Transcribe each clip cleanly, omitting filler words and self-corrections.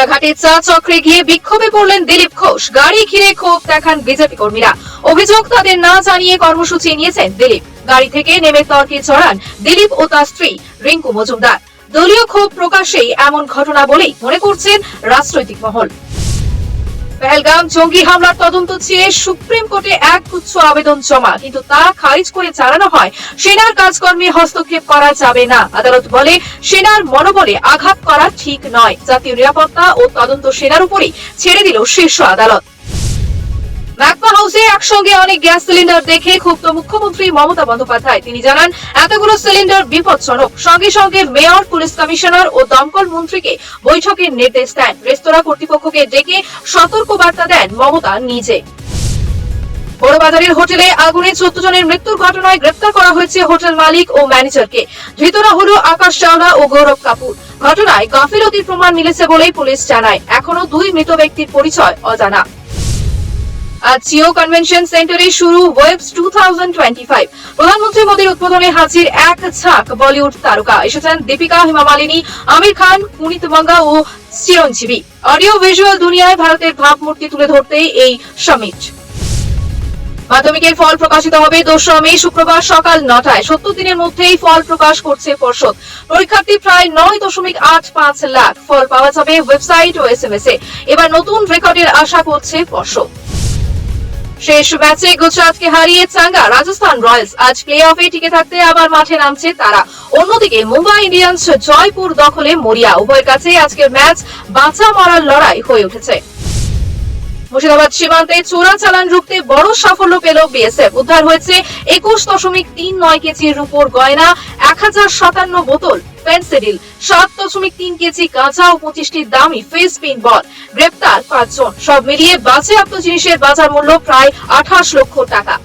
কোলাঘাটে চা চক্রে গিয়ে বিক্ষোভে পড়লেন দিলীপ ঘোষ। গাড়ি ঘিরে ক্ষোভ দেখান বিজেপি কর্মীরা। অভিযোগ তাদের না জানিয়ে কর্মসূচি নিয়েছেন দিলীপ। গাড়ি থেকে নেমে তর্কে জড়ান দিলীপ ও তার স্ত্রী রিঙ্কু মজুমদার। দলীয় ক্ষোভ প্রকাশেই এমন ঘটনা বলেই মনে করছেন রাজনৈতিক মহল। পহেলগাম জঙ্গি হামলার তদন্ত চেয়ে সুপ্রিম কোর্টে একগুচ্ছ আবেদন জমা, কিন্তু তা খারিজ করে জানানো হয় সেনার কাজকর্মে হস্তক্ষেপ করা যাবে না। আদালত বলে সেনার মনোবলে আঘাত করা ঠিক নয়। জাতীয় নিরাপত্তা ও তদন্ত সেনার উপরই ছেড়ে দিল শীর্ষ আদালত। ম্যাকমা হাউসে একসঙ্গে অনেক গ্যাস সিলিন্ডার দেখে ক্ষুব্ধ মুখ্যমন্ত্রী মমতা বন্দ্যোপাধ্যায়। তিনি জানান, এতগুলো সিলিন্ডার বিপজ্জনক। সঙ্গে সঙ্গে মেয়র, পুলিশ কমিশনার ও দমকল মন্ত্রীকে বৈঠকের নির্দেশ দেন। রেস্তোরাঁ কর্তৃপক্ষকে ডেকে সতর্ক বার্তা দেন মমতা নিজে। বড়বাজারের হোটেলে আগুনে 14 জনের মৃত্যুর ঘটনায় গ্রেপ্তার করা হয়েছে হোটেল মালিক ও ম্যানেজারকে। ধৃতরা হলো আকাশ চাওলা ও গৌরব কাপুর। ঘটনায় গাফিলতির প্রমাণ মিলেছে বলেই পুলিশ জানায়। এখনো 2 মৃত ব্যক্তির পরিচয় অজানা। আজ জিও কনভেনশন সেন্টারে শুরু ওয়েবস 2025। প্রধানমন্ত্রী মোদীর উদ্বোধনে হাজির এক ঝাঁক বলিউড তারকা। এসেছেন দীপিকা, হেমা মালিনী, আমির খান, পুনিত মঙ্গা ও চিরঞ্জীবী। অডিও ভিজুয়াল দুনিয়ায় ভারতের ভাবমূর্তি তুলে ধরতেই এই সামিট। মাধ্যমিকের ফল প্রকাশিত হবে 2রা মে শুক্রবার সকাল 9টায়। 70 দিনের মধ্যেই ফল প্রকাশ করছে পর্ষদ। পরীক্ষার্থী প্রায় 9.85 লাখ। ফল পাওয়া যাবে ওয়েবসাইট ও SMS এ। এবার নতুন রেকর্ডের আশা করছে পর্ষদ। শেষ ম্যাচে গুজরাটকে হারিয়ে চাঙ্গা রাজস্থান রয়্যালস। আজ প্লে অফে টিকে থাকতে আবার মাঠে নামছে তারা। অন্যদিকে মুম্বাই ইন্ডিয়ান্স জয়পুর দখলে মরিয়া। উভয়ের কাছে আজকের ম্যাচ বাঁচা মরার লড়াই হয়ে উঠেছে। মুর্শিদাবাদ সীমান্তে চোরাচালান রুখতে বড় সাফল্য পেল বিএসএফ। উদ্ধার হয়েছে 21.39 কেজির রূপোর গয়না, 1057 বোতল ফেন্সিডিল, 7.3 কেজি গাঁজা ও 25টি দামি ফেস পিন বল। গ্রেপ্তার 5 জন। সব মিলিয়ে বাজেয়াপ্ত জিনিসের বাজার মূল্য প্রায় 28 লক্ষ টাকা।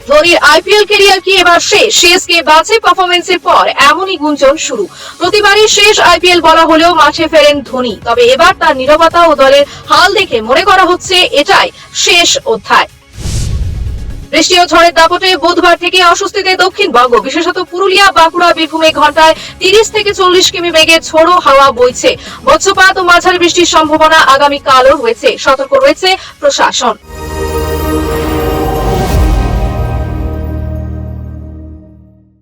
ধোনির আইপিএল ক্যারিয়ার কি এবার শেষ? সিএসকে বাজে পারফরমেন্সের পর এমনই গুঞ্জন শুরু। প্রতিবারই শেষ আইপিএল বলা হলেও মাঠে ফেরেন ধোনি। তবে এবার তার নীরবতা ও দলের হাল দেখে মনে করা হচ্ছে এটাই শেষ অধ্যায়। বৃষ্টি ও ঝড়ের দাপটে বুধবার থেকে অস্বস্তিতে দক্ষিণবঙ্গ। বিশেষত পুরুলিয়া, বাঁকুড়া, বীরভূমে ঘন্টায় 30 থেকে 40 কিমি বেগে ঝোড়ো হাওয়া বইছে। বজ্রপাত ও মাঝারি বৃষ্টির সম্ভাবনা আগামীকালও রয়েছে। সতর্ক রয়েছে প্রশাসন।